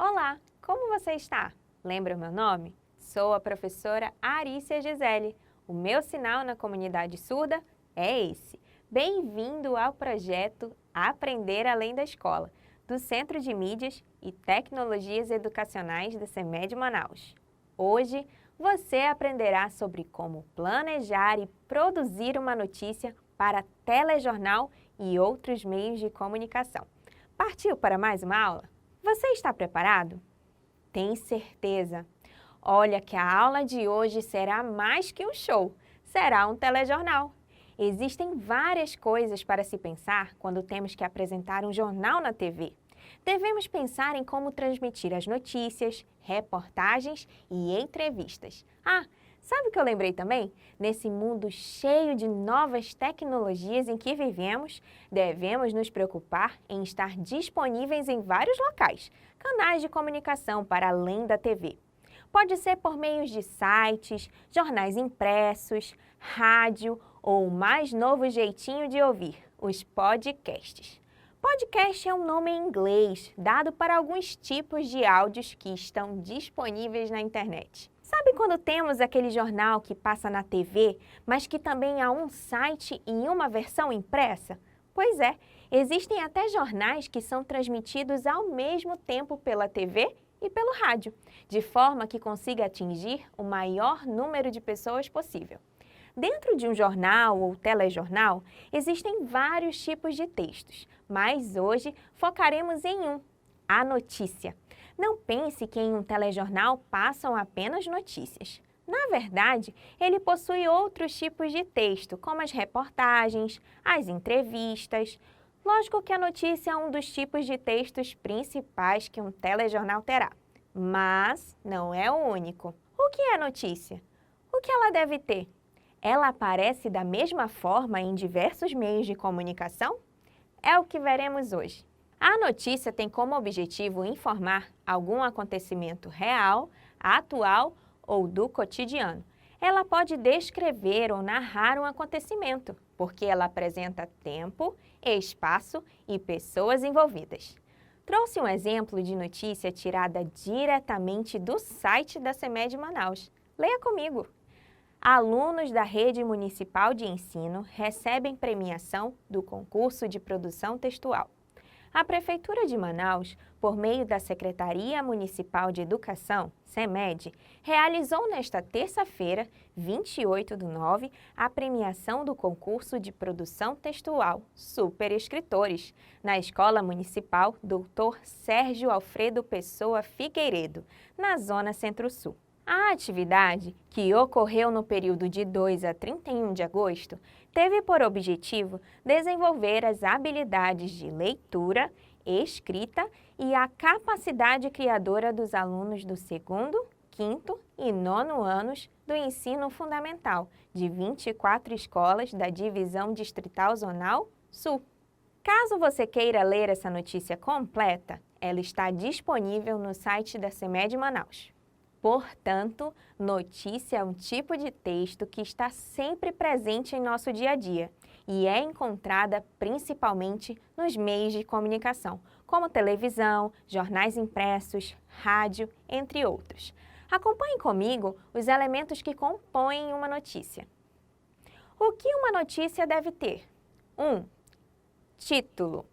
Olá, como você está? Lembra o meu nome? Sou a professora Arícia Gisele. O meu sinal na comunidade surda é esse. Bem-vindo ao projeto Aprender Além da Escola, do Centro de Mídias e Tecnologias Educacionais da CEMED Manaus. Hoje, você aprenderá sobre como planejar e produzir uma notícia para telejornal e outros meios de comunicação. Partiu para mais uma aula? Você está preparado? Tem certeza? Olha que a aula de hoje será mais que um show, será um telejornal. Existem várias coisas para se pensar quando temos que apresentar um jornal na TV. Devemos pensar em como transmitir as notícias, reportagens e entrevistas. Sabe o que eu lembrei também? Nesse mundo cheio de novas tecnologias em que vivemos, devemos nos preocupar em estar disponíveis em vários locais, canais de comunicação para além da TV. Pode ser por meios de sites, jornais impressos, rádio ou o mais novo jeitinho de ouvir, os podcasts. Podcast é um nome em inglês, dado para alguns tipos de áudios que estão disponíveis na internet. Sabe quando temos aquele jornal que passa na TV, mas que também há um site e uma versão impressa? Pois é, existem até jornais que são transmitidos ao mesmo tempo pela TV e pelo rádio, de forma que consiga atingir o maior número de pessoas possível. Dentro de um jornal ou telejornal, existem vários tipos de textos, mas hoje focaremos em um, a notícia. Não pense que em um telejornal passam apenas notícias. Na verdade, ele possui outros tipos de texto, como as reportagens, as entrevistas. Lógico que a notícia é um dos tipos de textos principais que um telejornal terá, mas não é o único. O que é notícia? O que ela deve ter? Ela aparece da mesma forma em diversos meios de comunicação? É o que veremos hoje. A notícia tem como objetivo informar algum acontecimento real, atual ou do cotidiano. Ela pode descrever ou narrar um acontecimento, porque ela apresenta tempo, espaço e pessoas envolvidas. Trouxe um exemplo de notícia tirada diretamente do site da CEMED Manaus. Leia comigo! Alunos da Rede Municipal de Ensino recebem premiação do concurso de produção textual. A Prefeitura de Manaus, por meio da Secretaria Municipal de Educação, CEMED, realizou nesta terça-feira, 28/9, a premiação do concurso de produção textual Super Escritores, na Escola Municipal Dr. Sérgio Alfredo Pessoa Figueiredo, na Zona Centro-Sul. A atividade, que ocorreu no período de 2 a 31 de agosto, teve por objetivo desenvolver as habilidades de leitura, escrita e a capacidade criadora dos alunos do 2º, 5º e 9º anos do ensino fundamental de 24 escolas da Divisão Distrital Zonal Sul. Caso você queira ler essa notícia completa, ela está disponível no site da CEMED Manaus. Portanto, notícia é um tipo de texto que está sempre presente em nosso dia a dia e é encontrada principalmente nos meios de comunicação, como televisão, jornais impressos, rádio, entre outros. Acompanhe comigo os elementos que compõem uma notícia. O que uma notícia deve ter? 1. Título.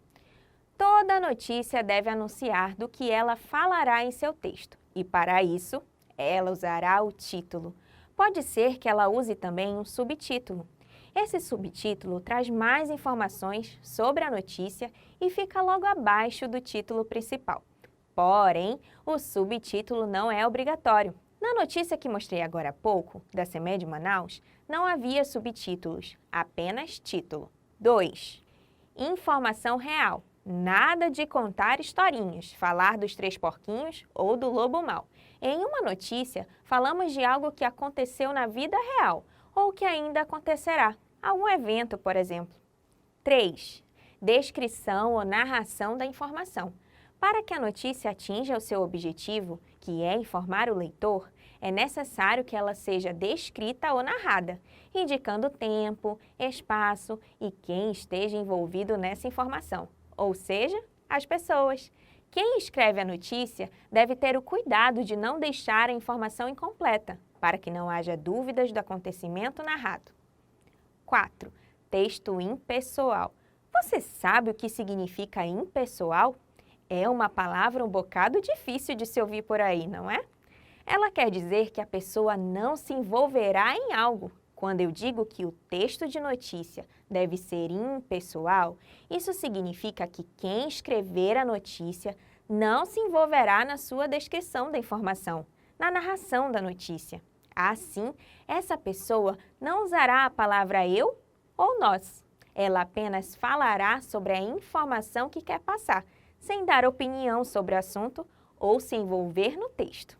Toda notícia deve anunciar do que ela falará em seu texto e, para isso, ela usará o título. Pode ser que ela use também um subtítulo. Esse subtítulo traz mais informações sobre a notícia e fica logo abaixo do título principal. Porém, o subtítulo não é obrigatório. Na notícia que mostrei agora há pouco, da CEMED Manaus, não havia subtítulos, apenas título. 2. Informação real. Nada de contar historinhas, falar dos 3 porquinhos ou do lobo mau. Em uma notícia, falamos de algo que aconteceu na vida real ou que ainda acontecerá, algum evento, por exemplo. 3. Descrição ou narração da informação. Para que a notícia atinja o seu objetivo, que é informar o leitor, é necessário que ela seja descrita ou narrada, indicando tempo, espaço e quem esteja envolvido nessa informação, ou seja, as pessoas. Quem escreve a notícia deve ter o cuidado de não deixar a informação incompleta, para que não haja dúvidas do acontecimento narrado. 4. Texto impessoal. Você sabe o que significa impessoal? É uma palavra um bocado difícil de se ouvir por aí, não é? Ela quer dizer que a pessoa não se envolverá em algo. Quando eu digo que o texto de notícia deve ser impessoal, isso significa que quem escrever a notícia não se envolverá na sua descrição da informação, na narração da notícia. Assim, essa pessoa não usará a palavra eu ou nós. Ela apenas falará sobre a informação que quer passar, sem dar opinião sobre o assunto ou se envolver no texto.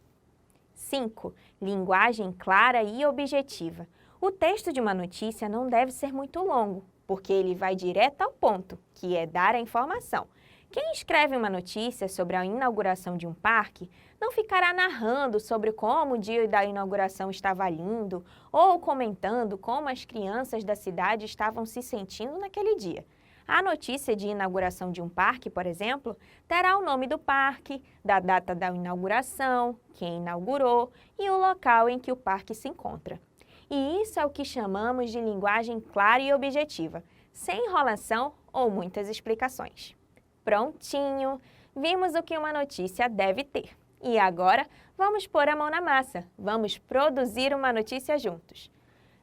5. Linguagem clara e objetiva. O texto de uma notícia não deve ser muito longo, porque ele vai direto ao ponto, que é dar a informação. Quem escreve uma notícia sobre a inauguração de um parque não ficará narrando sobre como o dia da inauguração estava lindo ou comentando como as crianças da cidade estavam se sentindo naquele dia. A notícia de inauguração de um parque, por exemplo, terá o nome do parque, da data da inauguração, quem inaugurou e o local em que o parque se encontra. E isso é o que chamamos de linguagem clara e objetiva, sem enrolação ou muitas explicações. Prontinho! Vimos o que uma notícia deve ter. E agora, vamos pôr a mão na massa. Vamos produzir uma notícia juntos.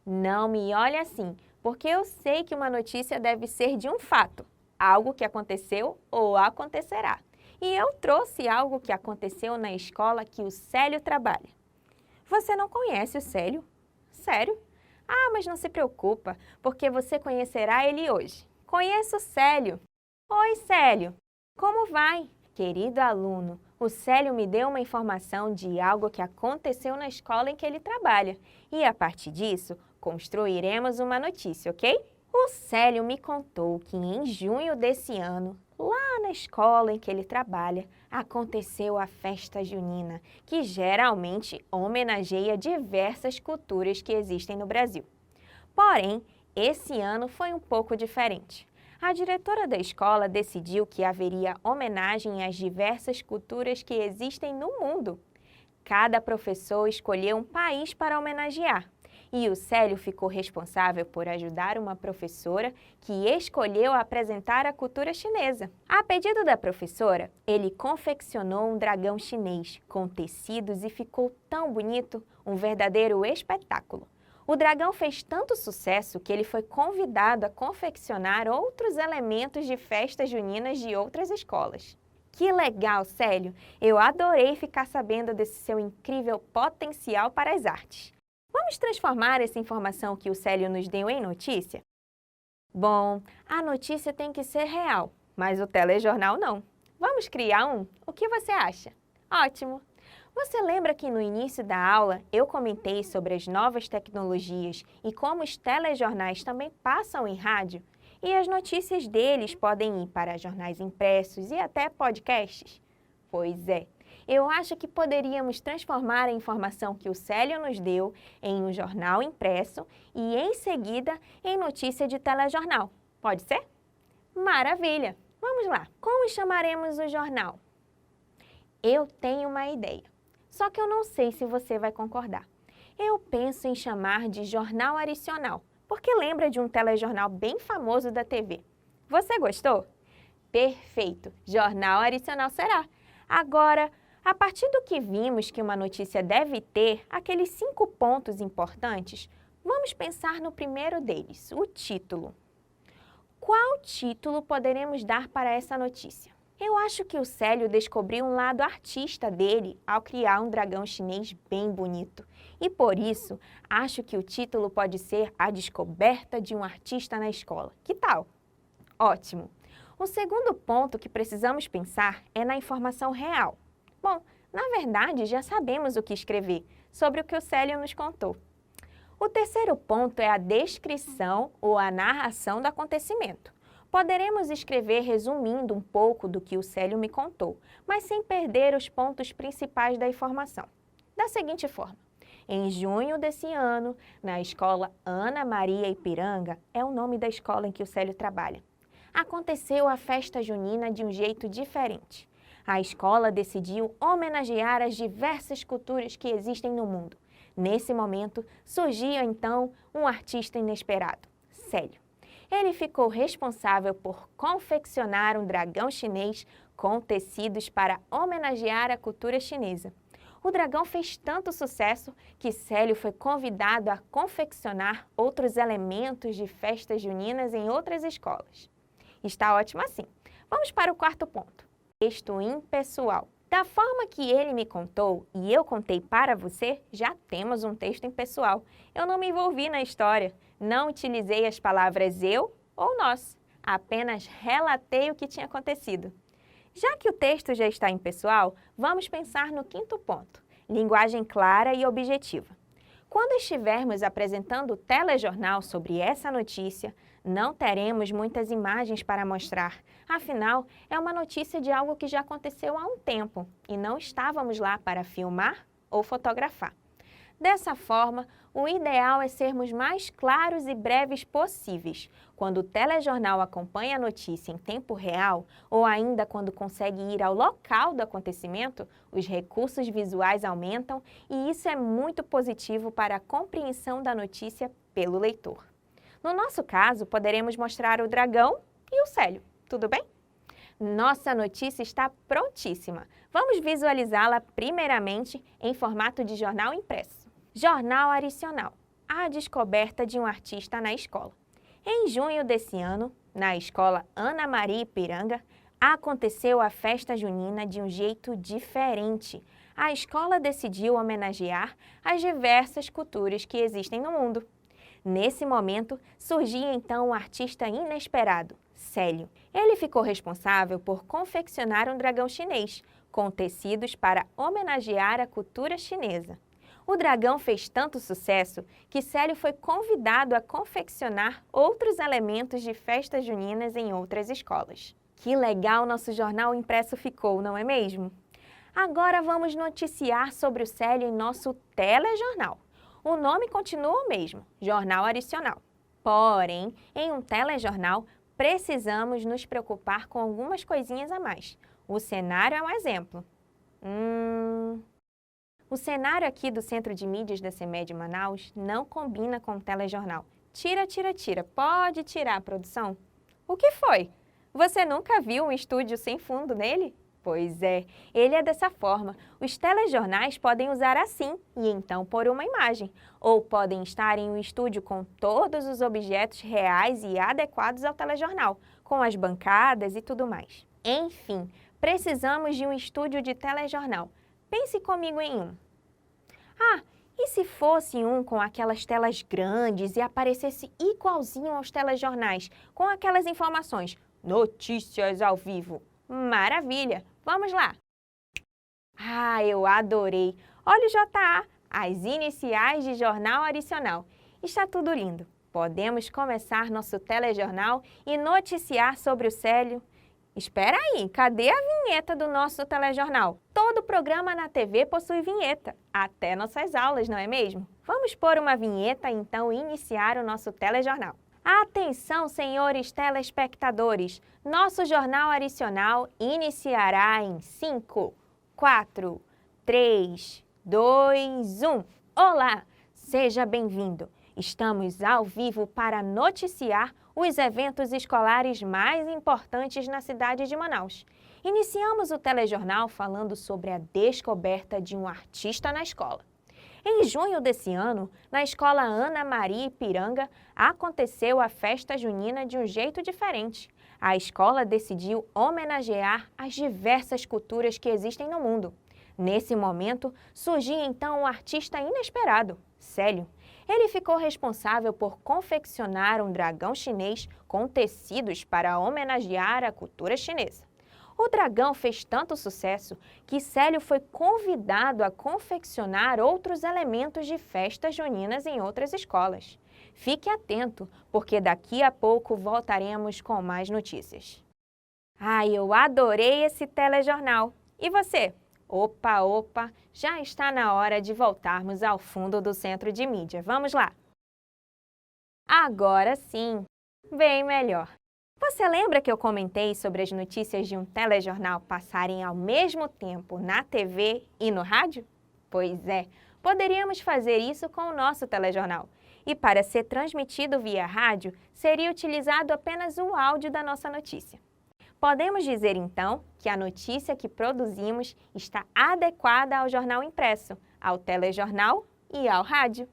Não me olhe assim, porque eu sei que uma notícia deve ser de um fato, algo que aconteceu ou acontecerá. E eu trouxe algo que aconteceu na escola que o Célio trabalha. Você não conhece o Célio? Sério? Ah, mas não se preocupa, porque você conhecerá ele hoje. Conheço o Célio. Oi, Célio. Como vai? Querido aluno, o Célio me deu uma informação de algo que aconteceu na escola em que ele trabalha. E a partir disso, construiremos uma notícia, ok? O Célio me contou que em junho desse ano, lá na escola em que ele trabalha, aconteceu a festa junina, que geralmente homenageia diversas culturas que existem no Brasil. Porém, esse ano foi um pouco diferente. A diretora da escola decidiu que haveria homenagem às diversas culturas que existem no mundo. Cada professor escolheu um país para homenagear. E o Célio ficou responsável por ajudar uma professora que escolheu apresentar a cultura chinesa. A pedido da professora, ele confeccionou um dragão chinês com tecidos e ficou tão bonito, um verdadeiro espetáculo. O dragão fez tanto sucesso que ele foi convidado a confeccionar outros elementos de festas juninas de outras escolas. Que legal, Célio! Eu adorei ficar sabendo desse seu incrível potencial para as artes. Vamos transformar essa informação que o Célio nos deu em notícia? Bom, a notícia tem que ser real, mas o telejornal não. Vamos criar um? O que você acha? Ótimo! Você lembra que no início da aula eu comentei sobre as novas tecnologias e como os telejornais também passam em rádio? E as notícias deles podem ir para jornais impressos e até podcasts? Pois é, eu acho que poderíamos transformar a informação que o Célio nos deu em um jornal impresso e, em seguida, em notícia de telejornal. Pode ser? Maravilha! Vamos lá! Como chamaremos o jornal? Eu tenho uma ideia, só que eu não sei se você vai concordar. Eu penso em chamar de Jornal Aricional, porque lembra de um telejornal bem famoso da TV. Você gostou? Perfeito! Jornal Aricional será! Agora, a partir do que vimos que uma notícia deve ter, aqueles 5 pontos importantes, vamos pensar no primeiro deles, o título. Qual título poderemos dar para essa notícia? Eu acho que o Célio descobriu um lado artista dele ao criar um dragão chinês bem bonito. E por isso, acho que o título pode ser A Descoberta de um Artista na Escola. Que tal? Ótimo! O segundo ponto que precisamos pensar é na informação real. Bom, na verdade, já sabemos o que escrever sobre o que o Célio nos contou. O terceiro ponto é a descrição ou a narração do acontecimento. Poderemos escrever resumindo um pouco do que o Célio me contou, mas sem perder os pontos principais da informação. Da seguinte forma: em junho desse ano, na escola Ana Maria Ipiranga, é o nome da escola em que o Célio trabalha, aconteceu a festa junina de um jeito diferente. A escola decidiu homenagear as diversas culturas que existem no mundo. Nesse momento, surgia então um artista inesperado, Célio. Ele ficou responsável por confeccionar um dragão chinês com tecidos para homenagear a cultura chinesa. O dragão fez tanto sucesso que Célio foi convidado a confeccionar outros elementos de festas juninas em outras escolas. Está ótimo assim. Vamos para o quarto ponto. Texto impessoal. Da forma que ele me contou e eu contei para você, já temos um texto impessoal. Eu não me envolvi na história, não utilizei as palavras eu ou nós, apenas relatei o que tinha acontecido. Já que o texto já está impessoal, vamos pensar no quinto ponto, linguagem clara e objetiva. Quando estivermos apresentando o telejornal sobre essa notícia, não teremos muitas imagens para mostrar. Afinal, é uma notícia de algo que já aconteceu há um tempo e não estávamos lá para filmar ou fotografar. Dessa forma, o ideal é sermos mais claros e breves possíveis. Quando o telejornal acompanha a notícia em tempo real, ou ainda quando consegue ir ao local do acontecimento, os recursos visuais aumentam e isso é muito positivo para a compreensão da notícia pelo leitor. No nosso caso, poderemos mostrar o dragão e o Célio, tudo bem? Nossa notícia está prontíssima. Vamos visualizá-la primeiramente em formato de jornal impresso. Jornal adicional. A descoberta de um artista na escola. Em junho desse ano, na escola Ana Maria Ipiranga, aconteceu a festa junina de um jeito diferente. A escola decidiu homenagear as diversas culturas que existem no mundo. Nesse momento, surgia então um artista inesperado, Célio. Ele ficou responsável por confeccionar um dragão chinês, com tecidos para homenagear a cultura chinesa. O dragão fez tanto sucesso que Célio foi convidado a confeccionar outros elementos de festas juninas em outras escolas. Que legal nosso jornal impresso ficou, não é mesmo? Agora vamos noticiar sobre o Célio em nosso telejornal. O nome continua o mesmo, Jornal Adicional. Porém, em um telejornal, precisamos nos preocupar com algumas coisinhas a mais. O cenário é um exemplo. O cenário aqui do Centro de Mídias da CEMED Manaus não combina com o telejornal. Tira, tira, tira. Pode tirar, produção. O que foi? Você nunca viu um estúdio sem fundo nele? Pois é, ele é dessa forma. Os telejornais podem usar assim e então pôr uma imagem. Ou podem estar em um estúdio com todos os objetos reais e adequados ao telejornal, com as bancadas e tudo mais. Enfim, precisamos de um estúdio de telejornal. Pense comigo em um. Ah, e se fosse um com aquelas telas grandes e aparecesse igualzinho aos telejornais, com aquelas informações, notícias ao vivo? Maravilha! Vamos lá! Ah, eu adorei! Olha o JA, as iniciais de jornal adicional. Está tudo lindo. Podemos começar nosso telejornal e noticiar sobre o Célio. Espera aí, cadê a vinheta do nosso telejornal? Todo programa na TV possui vinheta, até nossas aulas, não é mesmo? Vamos pôr uma vinheta e então iniciar o nosso telejornal. Atenção, senhores telespectadores! Nosso jornal adicional iniciará em 5, 4, 3, 2, 1. Olá! Seja bem-vindo! Estamos ao vivo para noticiar os eventos escolares mais importantes na cidade de Manaus. Iniciamos o telejornal falando sobre a descoberta de um artista na escola. Em junho desse ano, na escola Ana Maria Ipiranga, aconteceu a festa junina de um jeito diferente. A escola decidiu homenagear as diversas culturas que existem no mundo. Nesse momento, surgia então um artista inesperado, Célio. Ele ficou responsável por confeccionar um dragão chinês com tecidos para homenagear a cultura chinesa. O dragão fez tanto sucesso que Célio foi convidado a confeccionar outros elementos de festas juninas em outras escolas. Fique atento, porque daqui a pouco voltaremos com mais notícias. Ai, eu adorei esse telejornal! E você? Opa, opa, já está na hora de voltarmos ao fundo do Centro de Mídia. Vamos lá! Agora sim, bem melhor. Você lembra que eu comentei sobre as notícias de um telejornal passarem ao mesmo tempo na TV e no rádio? Pois é, poderíamos fazer isso com o nosso telejornal. E para ser transmitido via rádio, seria utilizado apenas o áudio da nossa notícia. Podemos dizer então que a notícia que produzimos está adequada ao jornal impresso, ao telejornal e ao rádio.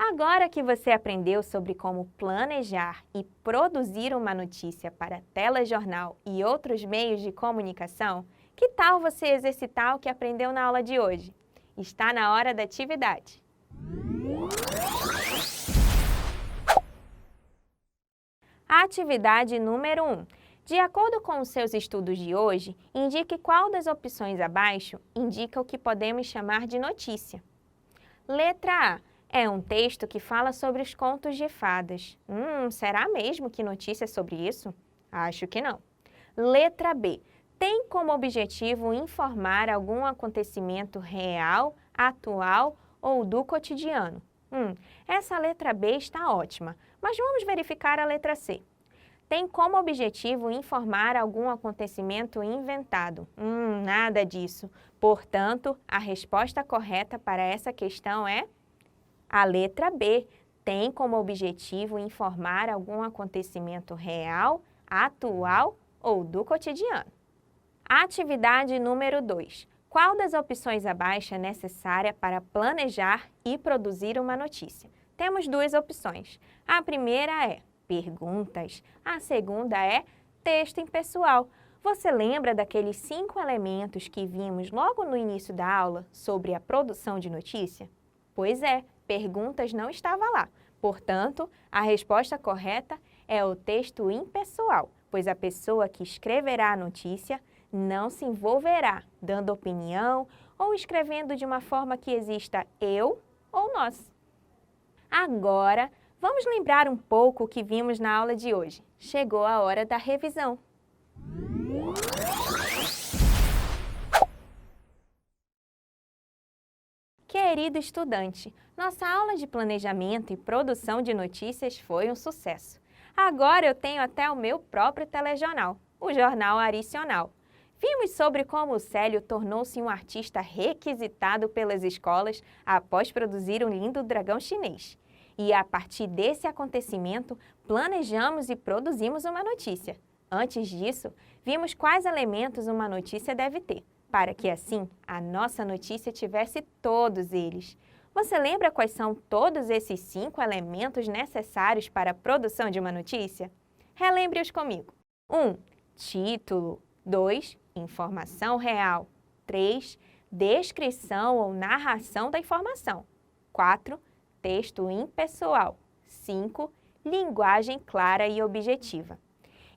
Agora que você aprendeu sobre como planejar e produzir uma notícia para telejornal e outros meios de comunicação, que tal você exercitar o que aprendeu na aula de hoje? Está na hora da atividade. A atividade número 1. De acordo com os seus estudos de hoje, indique qual das opções abaixo indica o que podemos chamar de notícia. Letra A. É um texto que fala sobre os contos de fadas. Será mesmo que notícia sobre isso? Acho que não. Letra B. Tem como objetivo informar algum acontecimento real, atual ou do cotidiano. Essa letra B está ótima, mas vamos verificar a letra C. Tem como objetivo informar algum acontecimento inventado. Nada disso. Portanto, a resposta correta para essa questão é a letra B. Tem como objetivo informar algum acontecimento real, atual ou do cotidiano. Atividade número 2. Qual das opções abaixo é necessária para planejar e produzir uma notícia? Temos duas opções. A primeira é perguntas, a segunda é texto impessoal. Você lembra daqueles 5 elementos que vimos logo no início da aula sobre a produção de notícia? Pois é, perguntas não estava lá. Portanto, a resposta correta é o texto impessoal, pois a pessoa que escreverá a notícia não se envolverá dando opinião ou escrevendo de uma forma que exista eu ou nós. Agora, vamos lembrar um pouco o que vimos na aula de hoje. Chegou a hora da revisão. Querido estudante, nossa aula de planejamento e produção de notícias foi um sucesso. Agora eu tenho até o meu próprio telejornal, o Jornal Aricional. Vimos sobre como o Célio tornou-se um artista requisitado pelas escolas após produzir um lindo dragão chinês. E a partir desse acontecimento, planejamos e produzimos uma notícia. Antes disso, vimos quais elementos uma notícia deve ter, para que assim a nossa notícia tivesse todos eles. Você lembra quais são todos esses 5 elementos necessários para a produção de uma notícia? Relembre-os comigo. 1. Título. 2. Informação real. 3. Descrição ou narração da informação. 4. Texto impessoal. 5. Linguagem clara e objetiva.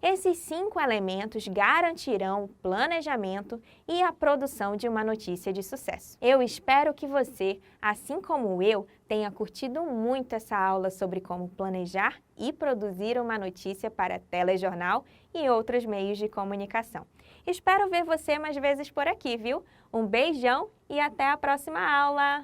Esses 5 elementos garantirão o planejamento e a produção de uma notícia de sucesso. Eu espero que você, assim como eu, tenha curtido muito essa aula sobre como planejar e produzir uma notícia para telejornal e outros meios de comunicação. Espero ver você mais vezes por aqui, viu? Um beijão e até a próxima aula!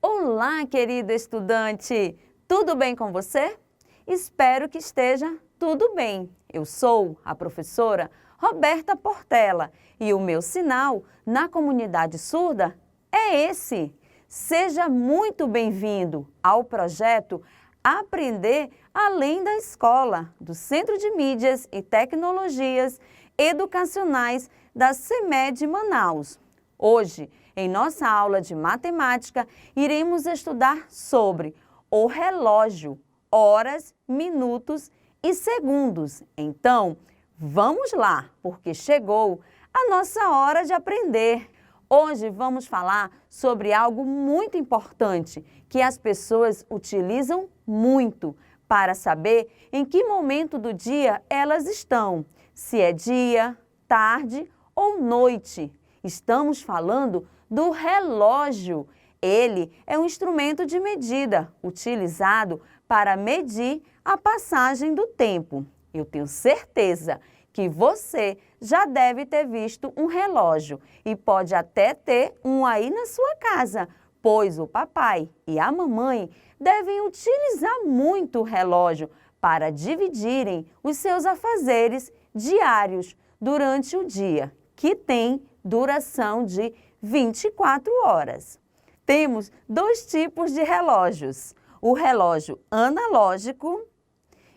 Olá, querido estudante! Tudo bem com você? Espero que esteja tudo bem. Eu sou a professora Roberta Portela e o meu sinal na comunidade surda é esse. Seja muito bem-vindo ao projeto Aprender Além da Escola, do Centro de Mídias e Tecnologias Educacionais da CEMED Manaus. Hoje, em nossa aula de matemática, iremos estudar sobre o relógio, horas, minutos e segundos. Então, vamos lá, porque chegou a nossa hora de aprender. Hoje vamos falar sobre algo muito importante que as pessoas utilizam muito para saber em que momento do dia elas estão, se é dia, tarde ou noite. Estamos falando do relógio. Ele é um instrumento de medida utilizado para medir a passagem do tempo. Eu tenho certeza que você já deve ter visto um relógio e pode até ter um aí na sua casa, pois o papai e a mamãe devem utilizar muito o relógio para dividirem os seus afazeres diários durante o dia, que tem duração de 24 horas. Temos dois tipos de relógios, o relógio analógico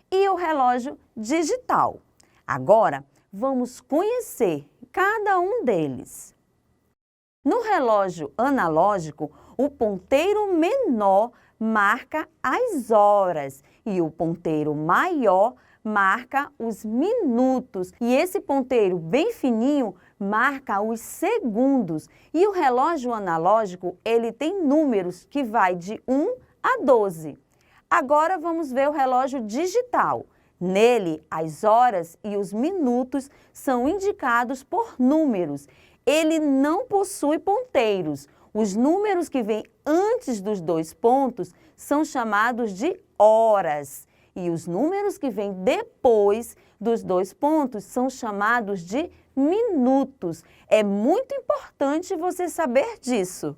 e o relógio digital. Agora, vamos conhecer cada um deles. No relógio analógico, o ponteiro menor marca as horas e o ponteiro maior marca os minutos. E esse ponteiro bem fininho marca os segundos. E o relógio analógico, ele tem números que vai de 1 a 12. Agora vamos ver o relógio digital. Nele, as horas e os minutos são indicados por números. Ele não possui ponteiros. Os números que vêm antes dos 2 pontos são chamados de horas. E os números que vêm depois dos 2 pontos são chamados de minutos. É muito importante você saber disso.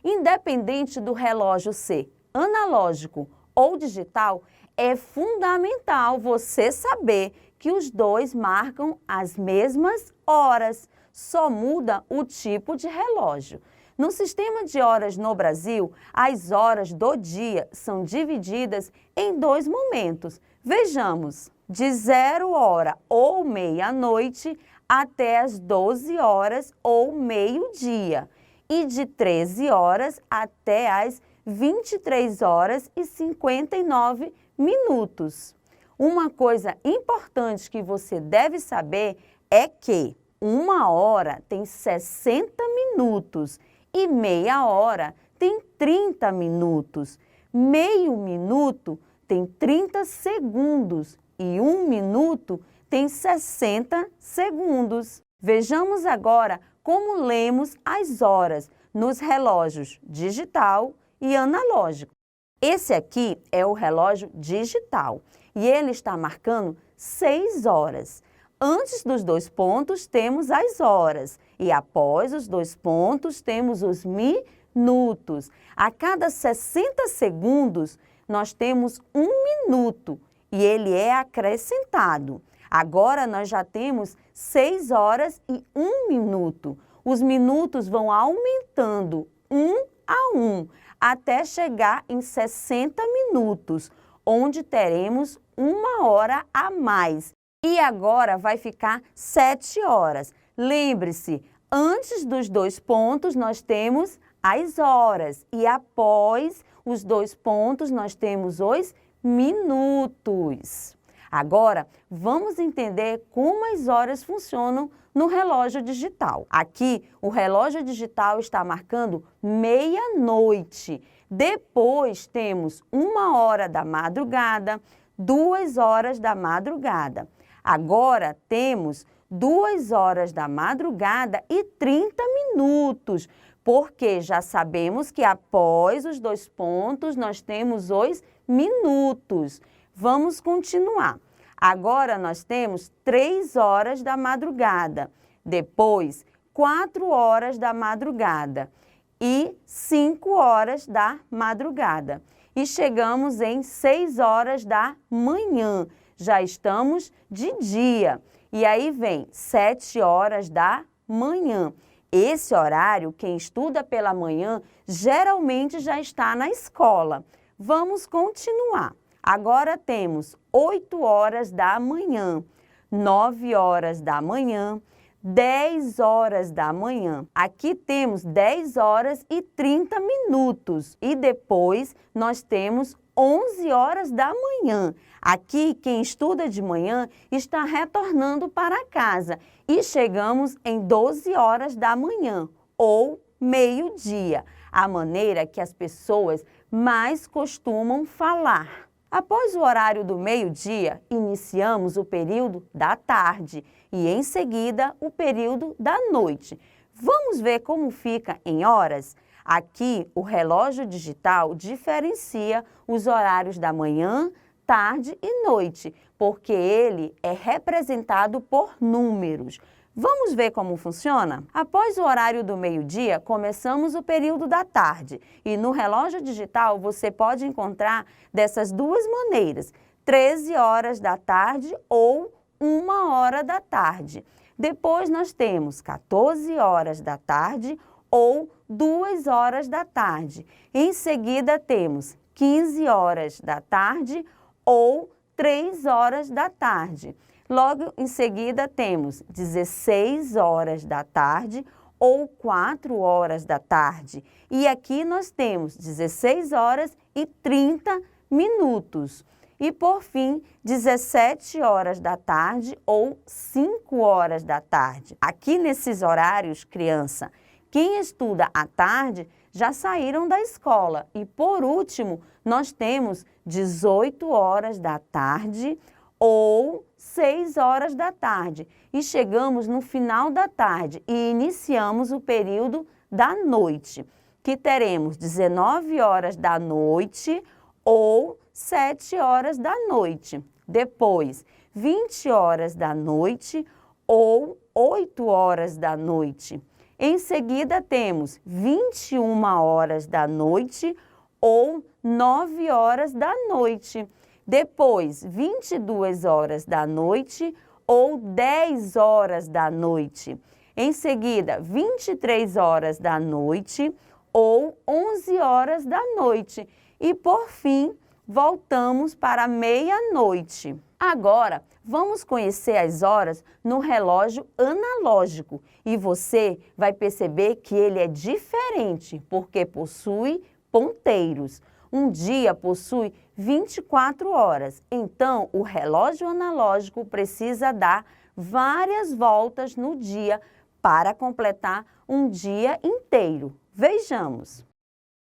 Independente do relógio ser analógico ou digital, é fundamental você saber que os dois marcam as mesmas horas, só muda o tipo de relógio. No sistema de horas no Brasil, as horas do dia são divididas em 2 momentos. Vejamos, de 0 hora ou meia-noite até as 12 horas ou meio-dia e de 13 horas até as 23 horas e 59 minutos. Uma coisa importante que você deve saber é que 1 hora tem 60 minutos e meia hora tem 30 minutos. Meio minuto tem 30 segundos e 1 minuto tem 60 segundos. Vejamos agora como lemos as horas nos relógios digital e analógico. Esse aqui é o relógio digital e ele está marcando 6 horas. Antes dos 2 pontos temos as horas e após os 2 pontos temos os minutos. A cada 60 segundos nós temos 1 minuto e ele é acrescentado. Agora nós já temos 6 horas e 1 minuto. Os minutos vão aumentando 1 a 1 até chegar em 60 minutos, onde teremos 1 hora a mais. E agora vai ficar 7 horas. Lembre-se, antes dos 2 pontos nós temos as horas e após os 2 pontos nós temos os minutos. Agora, vamos entender como as horas funcionam no relógio digital. Aqui, o relógio digital está marcando meia-noite. Depois temos 1 hora da madrugada, 2 horas da madrugada. Agora temos 2 horas da madrugada e 30 minutos, porque já sabemos que após os 2 pontos nós temos os minutos. Vamos continuar. Agora nós temos 3 horas da madrugada, depois 4 horas da madrugada e 5 horas da madrugada. E chegamos em 6 horas da manhã. Já estamos de dia. E aí vem 7 horas da manhã. Esse horário, quem estuda pela manhã, geralmente já está na escola. Vamos continuar. Agora temos 8 horas da manhã, 9 horas da manhã, 10 horas da manhã. Aqui temos 10 horas e 30 minutos. E depois nós temos 11 horas da manhã. Aqui, quem estuda de manhã está retornando para casa e chegamos em 12 horas da manhã ou meio-dia, a maneira que as pessoas mais costumam falar. Após o horário do meio-dia, iniciamos o período da tarde e, em seguida, o período da noite. Vamos ver como fica em horas? Aqui, o relógio digital diferencia os horários da manhã, tarde e noite, porque ele é representado por números. Vamos ver como funciona? Após o horário do meio-dia, começamos o período da tarde. E no relógio digital você pode encontrar dessas duas maneiras, 13 horas da tarde ou 1 hora da tarde. Depois nós temos 14 horas da tarde ou 2 horas da tarde. Em seguida temos 15 horas da tarde ou 3 horas da tarde. Logo em seguida temos 16 horas da tarde ou 4 horas da tarde. E aqui nós temos 16 horas e 30 minutos. E por fim, 17 horas da tarde ou 5 horas da tarde. Aqui nesses horários, criança, quem estuda à tarde já saíram da escola. E por último, nós temos 18 horas da tarde ou 6 horas da tarde. E chegamos no final da tarde e iniciamos o período da noite, que teremos 19 horas da noite ou 7 horas da noite. Depois, 20 horas da noite ou 8 horas da noite. Em seguida, temos 21 horas da noite ou 9 horas da noite. Depois, 22 horas da noite ou 10 horas da noite. Em seguida, 23 horas da noite ou 11 horas da noite. E, por fim, voltamos para meia-noite. Agora, vamos conhecer as horas no relógio analógico. E você vai perceber que ele é diferente, porque possui ponteiros. Um dia possui 24 horas, então o relógio analógico precisa dar várias voltas no dia para completar um dia inteiro. Vejamos.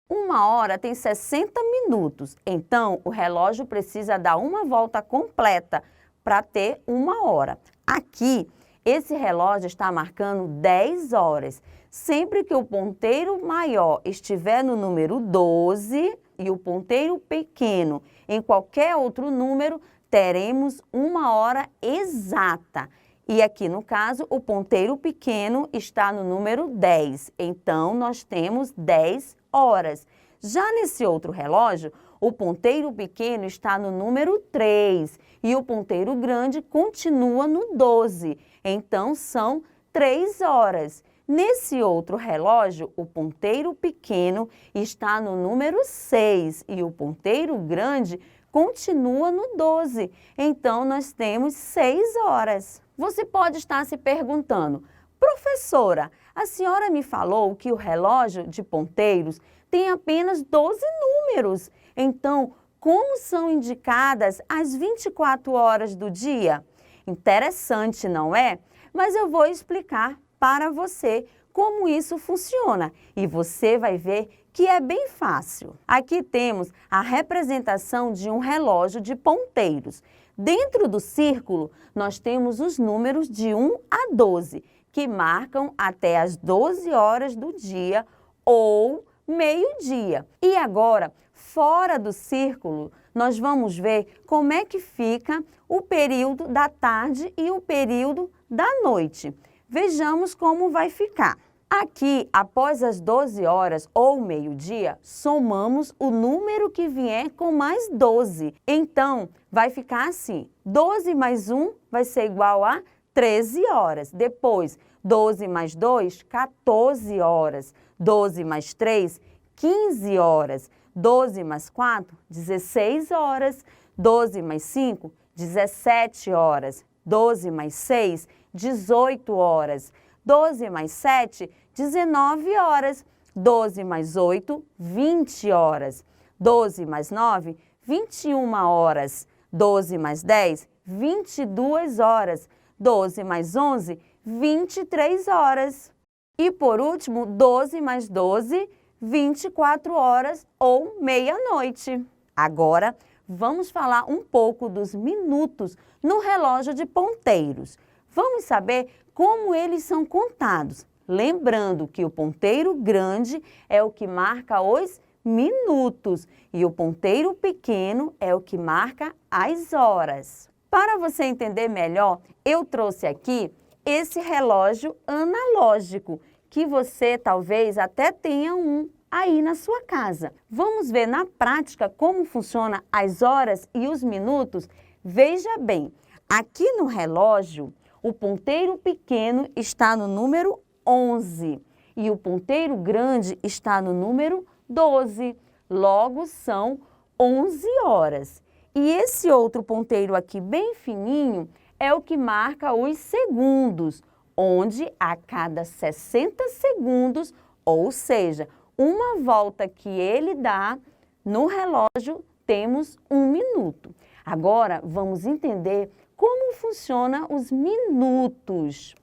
1 hora tem 60 minutos, então o relógio precisa dar uma volta completa para ter 1 hora. Aqui, esse relógio está marcando 10 horas. Sempre que o ponteiro maior estiver no número 12 e o ponteiro pequeno em qualquer outro número, teremos 1 hora exata. E aqui, no caso, o ponteiro pequeno está no número 10. Então, nós temos 10 horas. Já nesse outro relógio, o ponteiro pequeno está no número 3 e o ponteiro grande continua no 12. Então, são 3 horas. Nesse outro relógio, o ponteiro pequeno está no número 6 e o ponteiro grande continua no 12. Então, nós temos 6 horas. Você pode estar se perguntando, professora, a senhora me falou que o relógio de ponteiros tem apenas 12 números. Então, como são indicadas as 24 horas do dia? Interessante, não é? Mas eu vou explicar para você como isso funciona e você vai ver que é bem fácil. Aqui temos a representação de um relógio de ponteiros. Dentro do círculo, nós temos os números de 1 a 12, que marcam até as 12 horas do dia ou meio-dia. E agora, fora do círculo, nós vamos ver como é que fica o período da tarde e o período da noite. Vejamos como vai ficar. Aqui, após as 12 horas ou meio-dia, somamos o número que vier com mais 12. Então, vai ficar assim, 12 mais 1 vai ser igual a 13 horas. Depois, 12 mais 2, 14 horas. 12 mais 3, 15 horas. 12 mais 4, 16 horas. 12 mais 5, 17 horas. 12 mais 6, 18 horas. 12 mais 7, 19 horas. 12 mais 8, 20 horas. 12 mais 9, 21 horas. 12 mais 10, 22 horas. 12 mais 11, 23 horas. E por último, 12 mais 12, 24 horas ou meia-noite. Agora, vamos falar um pouco dos minutos no relógio de ponteiros. Vamos saber como eles são contados. Lembrando que o ponteiro grande é o que marca os minutos e o ponteiro pequeno é o que marca as horas. Para você entender melhor, eu trouxe aqui esse relógio analógico, que você talvez até tenha um aí na sua casa. Vamos ver na prática como funciona as horas e os minutos? Veja bem, aqui no relógio, o ponteiro pequeno está no número 11 e o ponteiro grande está no número 12. Logo, são 11 horas. E esse outro ponteiro aqui bem fininho é o que marca os segundos, onde a cada 60 segundos, ou seja, uma volta que ele dá no relógio, temos 1 minuto. Agora, vamos entender como funcionam os minutos.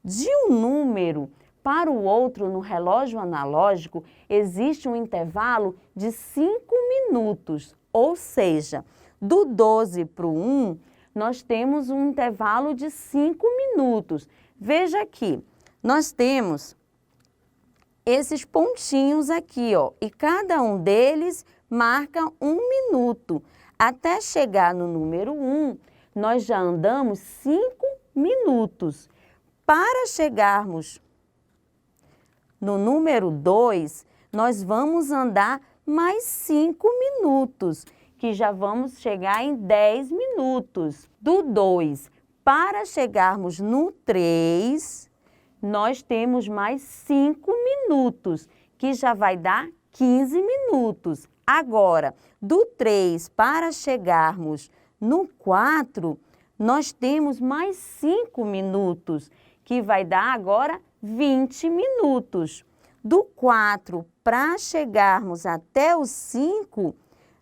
De um número para o outro no relógio analógico, existe um intervalo de 5 minutos, ou seja, do 12 para o 1, nós temos um intervalo de 5 minutos. Veja aqui, nós temos esses pontinhos aqui, ó, e cada um deles marca 1 minuto. Até chegar no número 1, nós já andamos 5 minutos. Para chegarmos no número 2, nós vamos andar mais 5 minutos, que já vamos chegar em 10 minutos. Do 2 para chegarmos no 3, nós temos mais 5 minutos, que já vai dar 15 minutos. Agora, do 3 para chegarmos no 4, nós temos mais 5 minutos, que vai dar agora 20 minutos. Do 4 para chegarmos até o 5,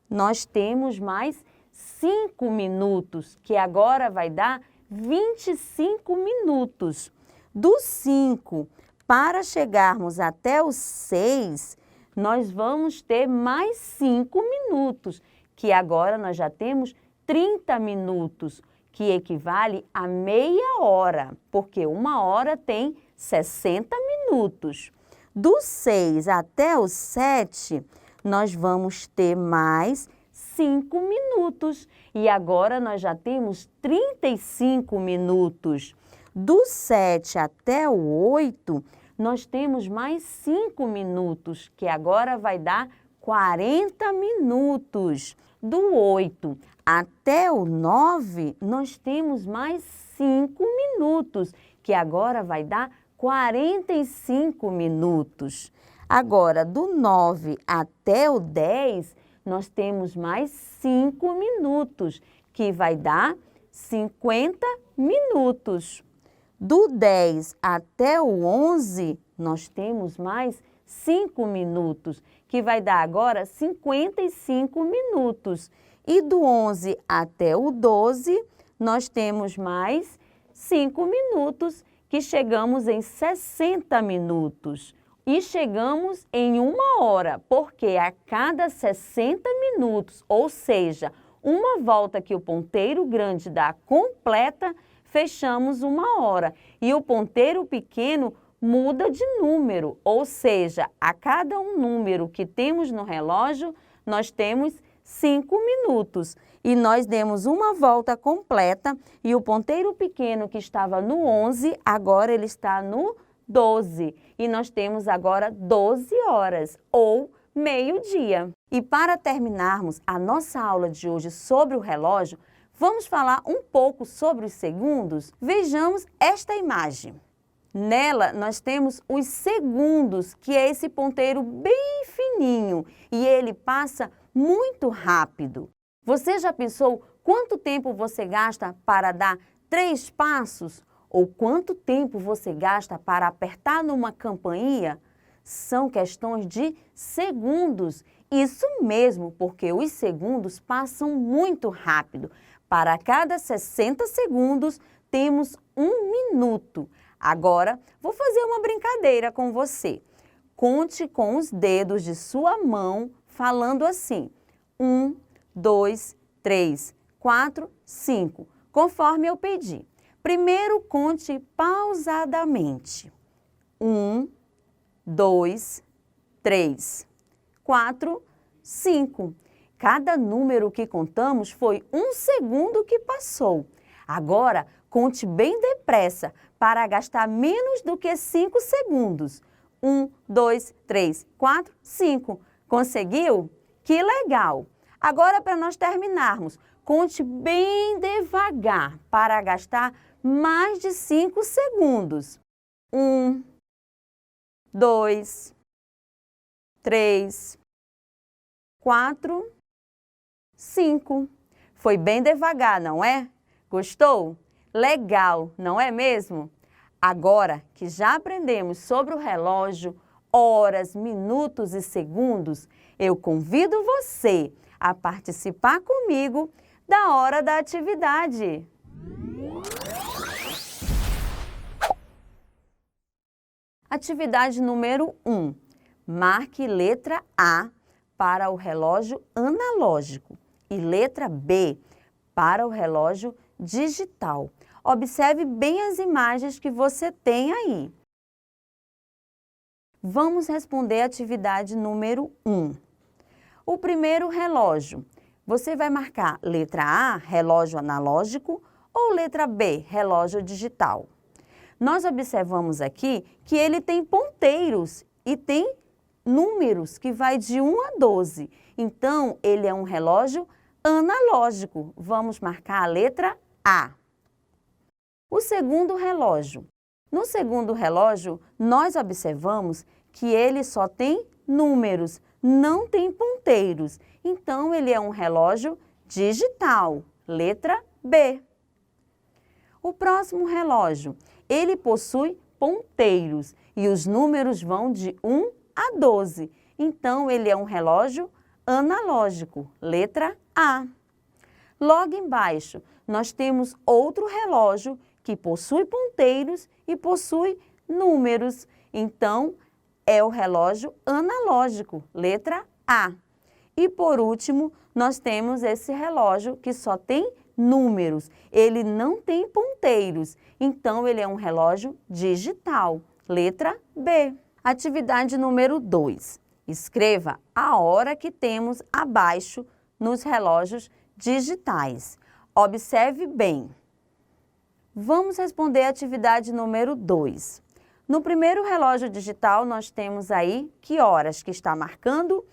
nós temos mais 5 minutos, que agora vai dar 25 minutos. Do 5 para chegarmos até o 6, nós vamos ter mais 5 minutos, que agora nós já temos 30 minutos, que equivale a meia hora, porque 1 hora tem 60 minutos. Do 6 até o 7, nós vamos ter mais 5 minutos, e agora nós já temos 35 minutos. Do 7 até o 8, nós temos mais 5 minutos, que agora vai dar 40 minutos. Do 8 até o 9, nós temos mais 5 minutos, que agora vai dar 45 minutos. Agora, do 9 até o 10, nós temos mais 5 minutos, que vai dar 50 minutos. Do 10 até o 11, nós temos mais 5 minutos, que vai dar agora 55 minutos. E do 11 até o 12, nós temos mais 5 minutos, que chegamos em 60 minutos. E chegamos em 1 hora, porque a cada 60 minutos, ou seja, uma volta que o ponteiro grande dá completa, fechamos 1 hora. E o ponteiro pequeno muda de número, ou seja, a cada um número que temos no relógio, nós temos 5 minutos. E nós demos uma volta completa e o ponteiro pequeno que estava no 11, agora ele está no 12. E nós temos agora 12 horas, ou meio-dia. E para terminarmos a nossa aula de hoje sobre o relógio, vamos falar um pouco sobre os segundos? Vejamos esta imagem. Nela, nós temos os segundos, que é esse ponteiro bem fininho, e ele passa muito rápido. Você já pensou quanto tempo você gasta para dar 3 passos? Ou quanto tempo você gasta para apertar numa campainha? São questões de segundos. Isso mesmo, porque os segundos passam muito rápido. Para cada 60 segundos, temos 1 minuto. Agora, vou fazer uma brincadeira com você. Conte com os dedos de sua mão, falando assim: 1, 2, 3, 4, 5, conforme eu pedi. Primeiro, conte pausadamente. 1, 2, 3, 4, 5. Cada número que contamos foi 1 segundo que passou. Agora, conte bem depressa para gastar menos do que 5 segundos. 1, 2, 3, 4, 5. Conseguiu? Que legal! Agora, para nós terminarmos, conte bem devagar para gastar mais de 5 segundos. 1, 2, 3, 4, 5. Foi bem devagar, não é? Gostou? Legal, não é mesmo? Agora que já aprendemos sobre o relógio, horas, minutos e segundos, eu convido você a participar comigo da hora da atividade. Atividade número 1. Marque letra A para o relógio analógico e letra B para o relógio digital. Observe bem as imagens que você tem aí. Vamos responder a atividade número 1. O primeiro relógio. Você vai marcar letra A, relógio analógico, ou letra B, relógio digital. Nós observamos aqui que ele tem ponteiros e tem números que vai de 1 a 12. Então, ele é um relógio analógico. Vamos marcar a letra A. O segundo relógio. No segundo relógio, nós observamos que ele só tem números, não tem ponteiros. Então, ele é um relógio digital. Letra B. O próximo relógio, ele possui ponteiros e os números vão de 1 a 12. Então, ele é um relógio analógico. Letra A. Logo embaixo, nós temos outro relógio que possui ponteiros e possui números. Então, é o relógio analógico. Letra A. E por último, nós temos esse relógio que só tem números. Ele não tem ponteiros. Então, ele é um relógio digital. Letra B. Atividade número 2. Escreva a hora que temos abaixo nos relógios digitais. Observe bem. Vamos responder a atividade número 2. No primeiro relógio digital, nós temos aí que horas que está marcando.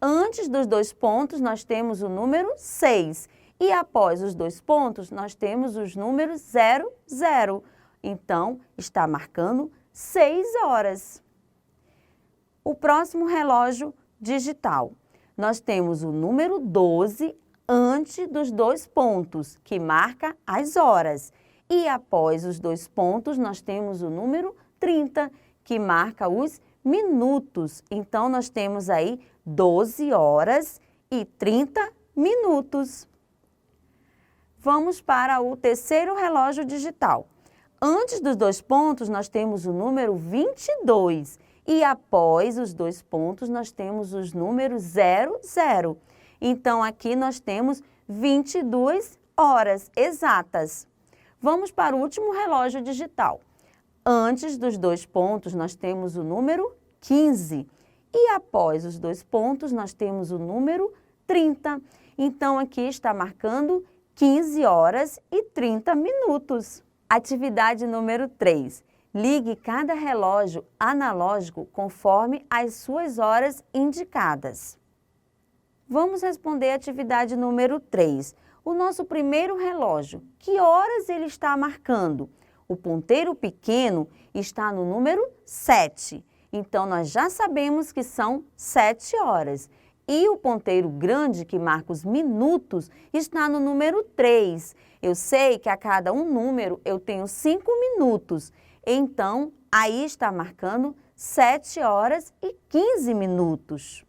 Antes dos 2 pontos, nós temos o número 6. E após os 2 pontos, nós temos os números 0, 0. Então, está marcando 6 horas. O próximo relógio digital. Nós temos o número 12 antes dos 2 pontos, que marca as horas. E após os 2 pontos, nós temos o número 30, que marca os minutos. Então, nós temos aí 12 horas e 30 minutos. Vamos para o terceiro relógio digital. Antes dos 2 pontos, nós temos o número 22. E após os 2 pontos, nós temos os números 0, 0. Então, aqui nós temos 22 horas exatas. Vamos para o último relógio digital. Antes dos 2 pontos, nós temos o número 15. E após os 2 pontos, nós temos o número 30. Então, aqui está marcando 15 horas e 30 minutos. Atividade número 3. Ligue cada relógio analógico conforme as suas horas indicadas. Vamos responder a atividade número 3. O nosso primeiro relógio, que horas ele está marcando? O ponteiro pequeno está no número 7. Então, nós já sabemos que são 7 horas. E o ponteiro grande, que marca os minutos, está no número 3. Eu sei que a cada um número eu tenho 5 minutos. Então, aí está marcando 7 horas e 15 minutos.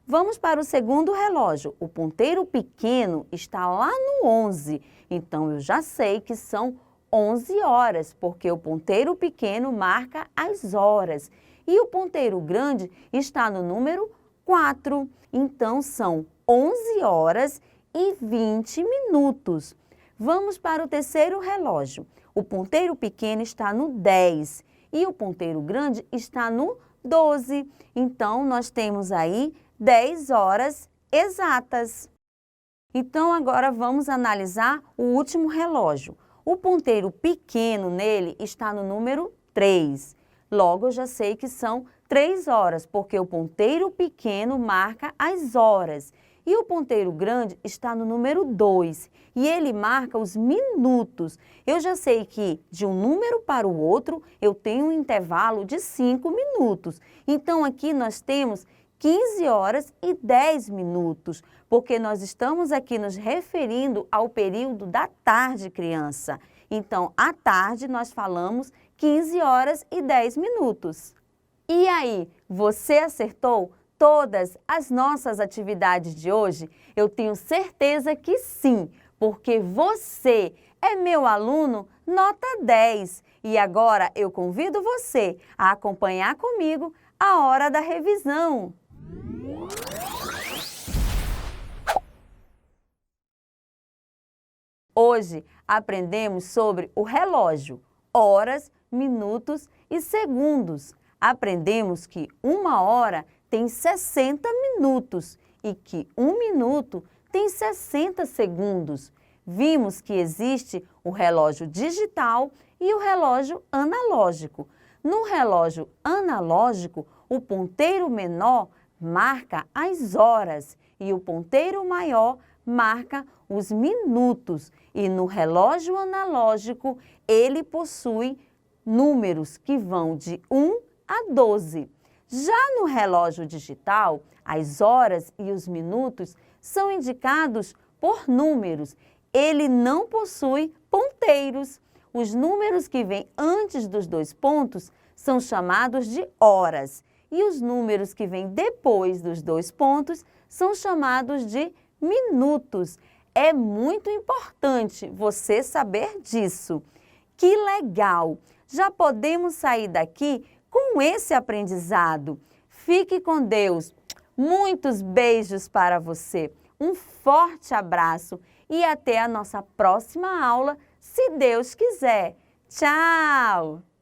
Vamos para o segundo relógio. O ponteiro pequeno está lá no 11. Então, eu já sei que são 11 horas, porque o ponteiro pequeno marca as horas. E o ponteiro grande está no número 4. Então, são 11 horas e 20 minutos. Vamos para o terceiro relógio. O ponteiro pequeno está no 10 e o ponteiro grande está no 12. Então, nós temos aí 10 horas exatas. Então, agora vamos analisar o último relógio. O ponteiro pequeno nele está no número 3. Logo, eu já sei que são 3 horas, porque o ponteiro pequeno marca as horas. E o ponteiro grande está no número 2 e ele marca os minutos. Eu já sei que de um número para o outro eu tenho um intervalo de 5 minutos. Então, aqui nós temos 15 horas e 10 minutos, porque nós estamos aqui nos referindo ao período da tarde, criança. Então, à tarde nós falamos 15 horas e 10 minutos. E aí, você acertou todas as nossas atividades de hoje? Eu tenho certeza que sim, porque você é meu aluno nota 10. E agora eu convido você a acompanhar comigo a hora da revisão. Hoje aprendemos sobre o relógio, horas, minutos e segundos. Aprendemos que 1 hora tem 60 minutos e que 1 minuto tem 60 segundos. Vimos que existe o relógio digital e o relógio analógico. No relógio analógico, o ponteiro menor marca as horas e o ponteiro maior marca os minutos. E no relógio analógico, ele possui números que vão de 1 a 12. Já no relógio digital, as horas e os minutos são indicados por números. Ele não possui ponteiros. Os números que vêm antes dos 2 pontos são chamados de horas. E os números que vêm depois dos 2 pontos são chamados de minutos. É muito importante você saber disso. Que legal! Já podemos sair daqui com esse aprendizado. Fique com Deus. Muitos beijos para você. Um forte abraço e até a nossa próxima aula, se Deus quiser. Tchau!